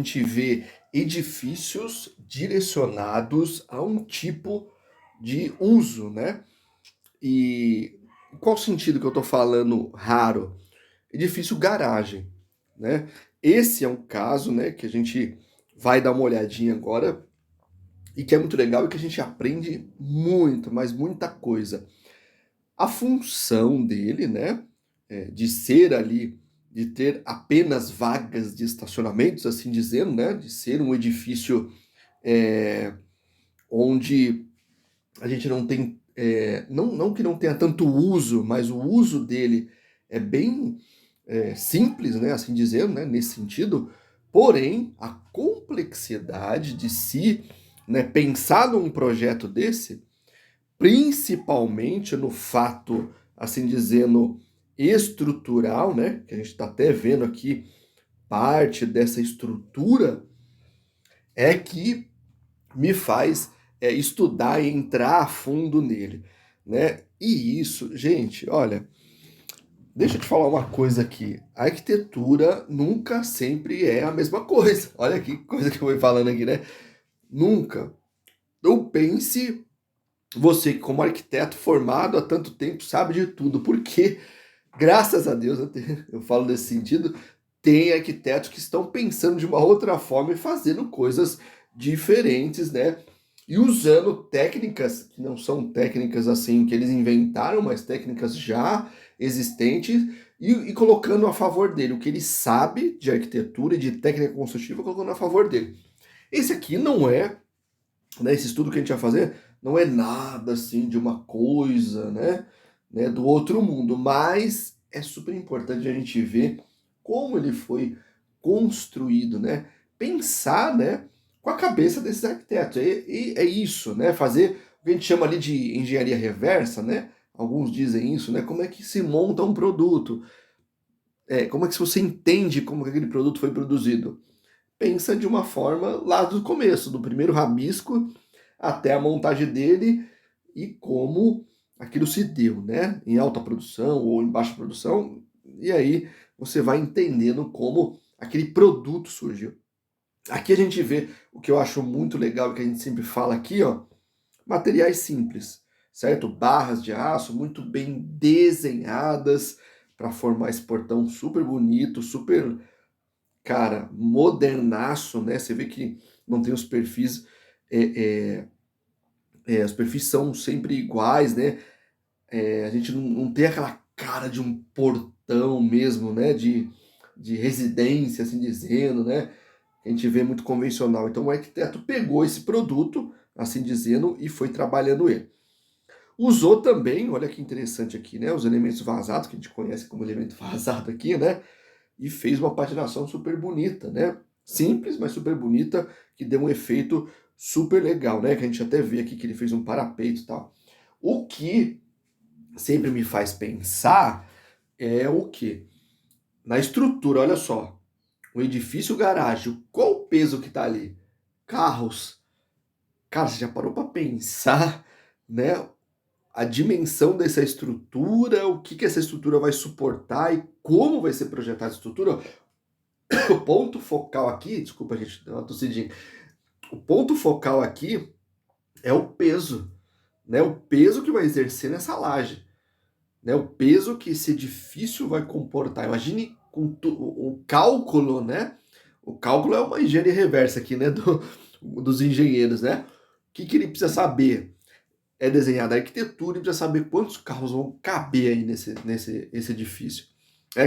A gente vê edifícios direcionados a um tipo de uso, né? E qual sentido que eu estou falando raro? Edifício garagem, né? Esse é um caso, né, que a gente vai dar uma olhadinha agora e que é muito legal e que a gente aprende muito, mas muita coisa. A função dele, né, de ser ali, de ter apenas vagas de estacionamentos, assim dizendo, né, de ser um edifício é, onde a gente não tem, não que não tenha tanto uso, mas o uso dele é bem simples, né, assim dizendo, né, nesse sentido, porém a complexidade de se, né, pensar num projeto desse, principalmente no fato, assim dizendo, estrutural, né, que a gente está até vendo aqui parte dessa estrutura, é que me faz estudar e entrar a fundo nele, né? E isso, gente, olha, deixa eu te falar uma coisa aqui. A arquitetura nunca sempre é a mesma coisa. Olha que coisa que eu vou falando aqui, né? Nunca. Não pense você que como arquiteto formado há tanto tempo sabe de tudo, porque graças a Deus eu falo nesse sentido, tem arquitetos que estão pensando de uma outra forma e fazendo coisas diferentes, né? E usando técnicas que não são técnicas assim que eles inventaram, mas técnicas já existentes e colocando a favor dele o que ele sabe de arquitetura e de técnica construtiva, colocando a favor dele. Esse aqui não é, né, esse estudo que a gente vai fazer, não é nada assim de uma coisa, né, do outro mundo, mas é super importante a gente ver como ele foi construído, né? Pensar, né, com a cabeça desses arquitetos. E é isso, né? Fazer o que a gente chama ali de engenharia reversa, né? Alguns dizem isso, né? Como é que se monta um produto? Como é que você entende como que aquele produto foi produzido? Pensa de uma forma lá do começo, do primeiro rabisco até a montagem dele e como aquilo se deu, né? Em alta produção ou em baixa produção, e aí você vai entendendo como aquele produto surgiu. Aqui a gente vê o que eu acho muito legal, que a gente sempre fala aqui, ó, materiais simples, certo? Barras de aço muito bem desenhadas para formar esse portão super bonito, super, cara, modernaço, né? Você vê que não tem os perfis é, os perfis são sempre iguais, né? A gente não tem aquela cara de um portão mesmo, né? De residência, assim dizendo, né? A gente vê muito convencional. Então o arquiteto pegou esse produto, assim dizendo, e foi trabalhando ele. Usou também, olha que interessante aqui, né? Os elementos vazados, que a gente conhece como elemento vazado aqui, né? E fez uma patinação super bonita, né? Simples, mas super bonita, que deu um efeito super legal, né? Que a gente até vê aqui que ele fez um parapeito e tal. O que sempre me faz pensar é o que? Na estrutura, olha só. Um edifício garagem, qual o peso que tá ali? Carros. Cara, você já parou para pensar, né? A dimensão dessa estrutura, o que essa estrutura vai suportar e como vai ser projetada a estrutura? O ponto focal aqui, desculpa gente, deu uma tossidinha. O ponto focal aqui é o peso, né? O peso que vai exercer nessa laje, né? O peso que esse edifício vai comportar. Imagine com o cálculo, né? O cálculo é uma engenharia reversa aqui, né? Dos engenheiros, né? O que ele precisa saber? É desenhar da arquitetura e precisa saber quantos carros vão caber aí nesse esse edifício.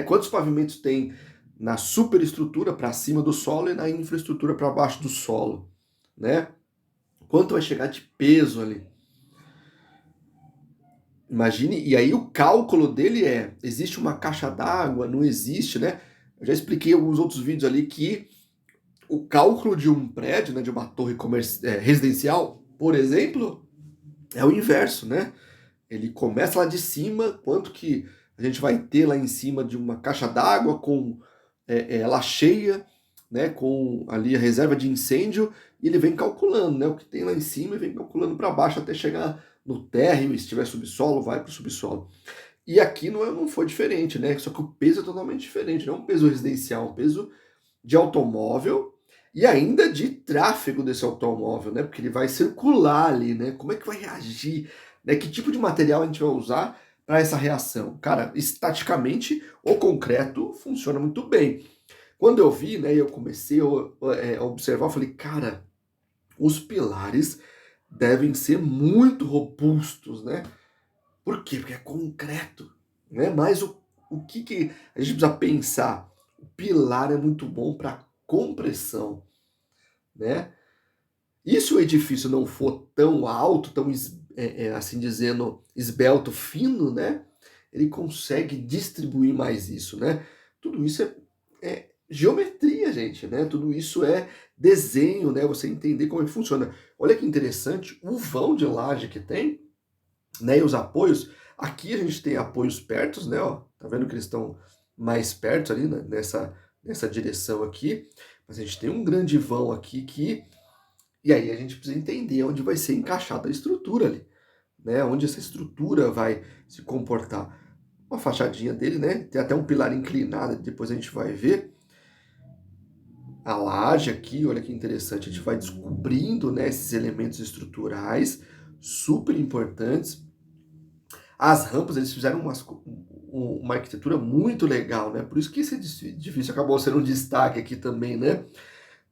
Quantos pavimentos tem na superestrutura para cima do solo e na infraestrutura para baixo do solo, né? Quanto vai chegar de peso ali? Imagine, e aí o cálculo dele existe uma caixa d'água, não existe, né? Eu já expliquei em alguns outros vídeos ali que o cálculo de um prédio, né, de uma torre residencial, por exemplo, é o inverso, né? Ele começa lá de cima, quanto que a gente vai ter lá em cima de uma caixa d'água com ela cheia, né, com ali a reserva de incêndio, e ele vem calculando, né, o que tem lá em cima e vem calculando para baixo até chegar no térreo, e se tiver subsolo, vai para o subsolo. E aqui não foi diferente, né, só que o peso é totalmente diferente, não é um peso residencial, é um peso de automóvel e ainda de tráfego desse automóvel, né? Porque ele vai circular ali, né? Como é que vai reagir? Né? Que tipo de material a gente vai usar para essa reação? Cara, estaticamente, o concreto funciona muito bem. Quando eu vi, né, eu comecei a observar, eu falei, cara, os pilares devem ser muito robustos, né? Por quê? Porque é concreto, né? Mas o que, que a gente precisa pensar? O pilar é muito bom para compressão, né? E se o edifício não for tão alto, tão, assim dizendo, esbelto, fino, né? Ele consegue distribuir mais isso, né? Tudo isso é geometria, gente, né? Tudo isso é desenho, né? Você entender como é que funciona. Olha que interessante, o vão de laje que tem, né? E os apoios. Aqui a gente tem apoios pertos, né? Ó, tá vendo que eles estão mais perto ali, né? Nessa direção aqui. Mas a gente tem um grande vão aqui que. E aí a gente precisa entender onde vai ser encaixada a estrutura ali, né? Onde essa estrutura vai se comportar. Uma fachadinha dele, né? Tem até um pilar inclinado, depois a gente vai ver. A laje aqui, olha que interessante, a gente vai descobrindo, né, esses elementos estruturais super importantes. As rampas, eles fizeram uma arquitetura muito legal, né? Por isso que esse edifício acabou sendo um destaque aqui também, né?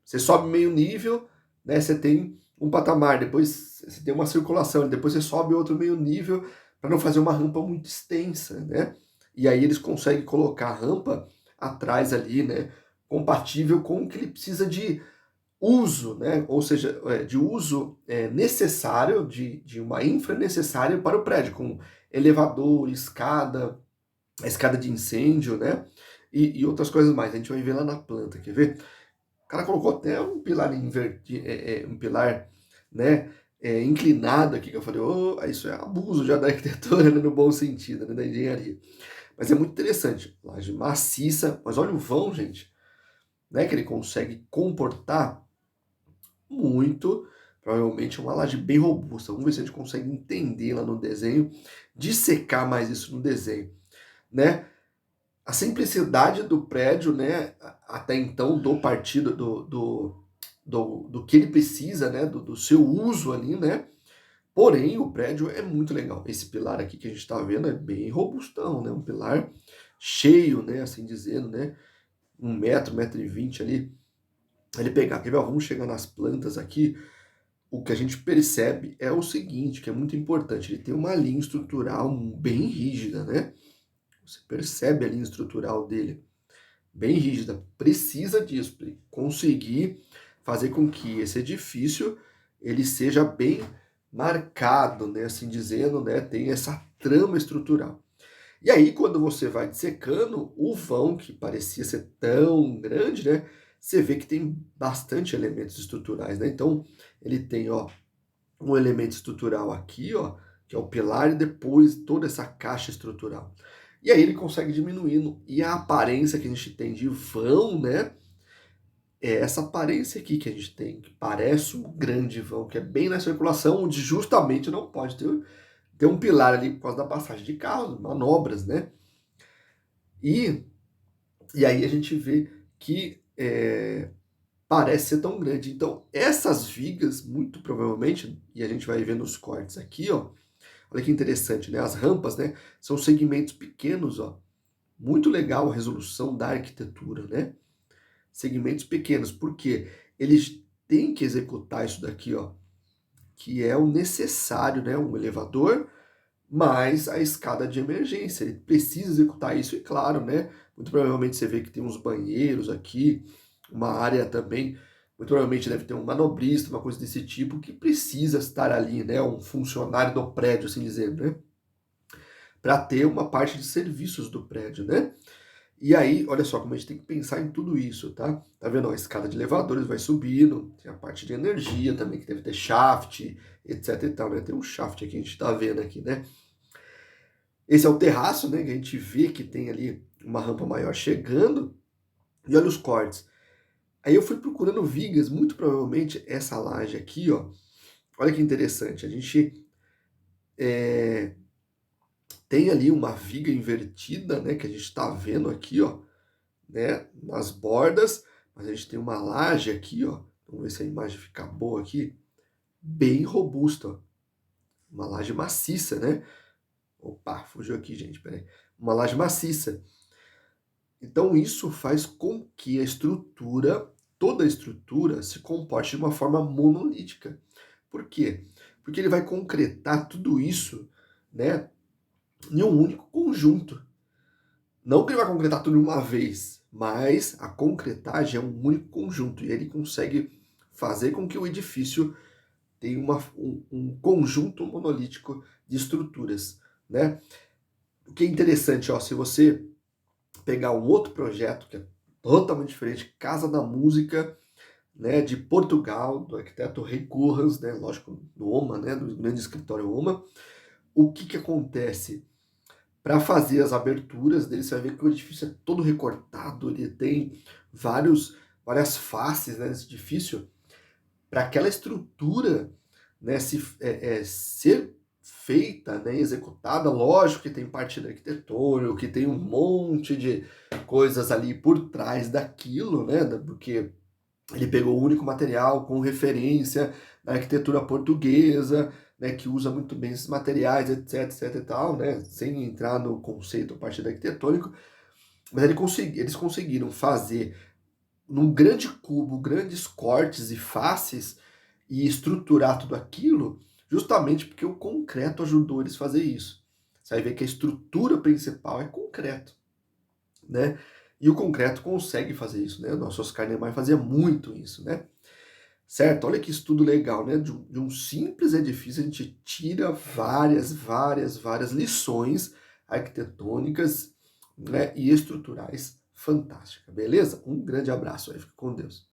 Você sobe meio nível, né? Você tem um patamar, depois você tem uma circulação, depois você sobe outro meio nível para não fazer uma rampa muito extensa, né? E aí eles conseguem colocar a rampa atrás ali, né? Compatível com o que ele precisa de uso, né? Ou seja, de uso necessário, de uma infra necessária para o prédio, com elevador, escada, a escada de incêndio, né? E outras coisas mais. A gente vai ver lá na planta, quer ver? O cara colocou até um pilar um pilar, né? Inclinado aqui, que eu falei, oh, isso é abuso já da arquitetura, né, no bom sentido, né, da engenharia. Mas é muito interessante. Laje maciça, mas olha o vão, gente, né? Que ele consegue comportar muito, provavelmente uma laje bem robusta. Vamos ver se a gente consegue entender lá no desenho, dissecar mais isso no desenho, né? A simplicidade do prédio, né, até então, do partido, do que ele precisa, né, do seu uso ali, né? Porém, o prédio é muito legal. Esse pilar aqui que a gente está vendo é bem robustão, né? Um pilar cheio, né, assim dizendo, né? 1 metro, 1,20 m ali. Ele pegar, quer ver? Ó, vamos chegar nas plantas aqui. O que a gente percebe é o seguinte, que é muito importante, ele tem uma linha estrutural bem rígida, né? Você percebe a linha estrutural dele, bem rígida. Precisa disso para conseguir fazer com que esse edifício ele seja bem marcado, né? Assim dizendo, né? Tem essa trama estrutural. E aí, quando você vai dissecando, o vão, que parecia ser tão grande, né? Você vê que tem bastante elementos estruturais, né? Então, ele tem, ó, um elemento estrutural aqui, ó, que é o pilar, e depois toda essa caixa estrutural. E aí ele consegue diminuindo. E a aparência que a gente tem de vão, né? É essa aparência aqui que a gente tem, que parece um grande vão, que é bem na circulação, onde justamente não pode ter um pilar ali por causa da passagem de carros, manobras, né? E, e aí a gente vê que parece ser tão grande. Então, essas vigas, muito provavelmente, e a gente vai ver nos cortes aqui, ó, olha que interessante, né? As rampas, né, são segmentos pequenos, ó. Muito legal a resolução da arquitetura, né? Segmentos pequenos, porque eles têm que executar isso daqui, ó, que é o necessário, né? Um elevador mais a escada de emergência. Ele precisa executar isso, e claro, né? Muito provavelmente você vê que tem uns banheiros aqui, uma área também. Muito provavelmente deve ter um manobrista, uma coisa desse tipo, que precisa estar ali, né? Um funcionário do prédio, assim dizendo, né? Para ter uma parte de serviços do prédio, né? E aí, olha só como a gente tem que pensar em tudo isso, tá? Tá vendo? A escada de elevadores vai subindo, tem a parte de energia também, que deve ter shaft, etc e tal, né? Tem um shaft aqui, a gente tá vendo aqui, né? Esse é o terraço, né? Que a gente vê que tem ali uma rampa maior chegando. E olha os cortes. Aí eu fui procurando vigas, muito provavelmente essa laje aqui, ó. Olha que interessante. A gente tem ali uma viga invertida, né? Que a gente está vendo aqui, ó, né? Nas bordas. mas a gente tem uma laje aqui, ó, vamos ver se a imagem fica boa aqui, bem robusta, ó, uma laje maciça, né? Opa, fugiu aqui, gente, peraí. Uma laje maciça. Então isso faz com que a estrutura, toda a estrutura, se comporte de uma forma monolítica. Por quê? Porque ele vai concretar tudo isso, né, em um único conjunto. Não que ele vai concretar tudo de uma vez, mas a concretagem é um único conjunto e ele consegue fazer com que o edifício tenha um conjunto monolítico de estruturas, né? O que é interessante, ó, se você pegar um outro projeto que é totalmente diferente, Casa da Música, né, de Portugal, do arquiteto Rei Koolhaas, né, lógico, do OMA, né, do grande escritório OMA, o que que acontece? Para fazer as aberturas dele, você vai ver que o edifício é todo recortado, ele tem várias faces, né, nesse edifício, para aquela estrutura, né, ser feita, né, executada, lógico que tem parte do arquitetônico, que tem um monte de coisas ali por trás daquilo, né, porque ele pegou o único material com referência na arquitetura portuguesa, né, que usa muito bem esses materiais, etc, etc e tal, né, sem entrar no conceito a partir do arquitetônico, mas eles conseguiram fazer num grande cubo, grandes cortes e faces e estruturar tudo aquilo, justamente porque o concreto ajudou eles a fazer isso. Você vai ver que a estrutura principal é concreto, né? E o concreto consegue fazer isso, né? O nosso Oscar Niemeyer fazia muito isso, né? Certo? Olha que estudo legal, né? De um simples edifício a gente tira várias lições arquitetônicas, né, e estruturais fantásticas, beleza? Um grande abraço aí, fica com Deus.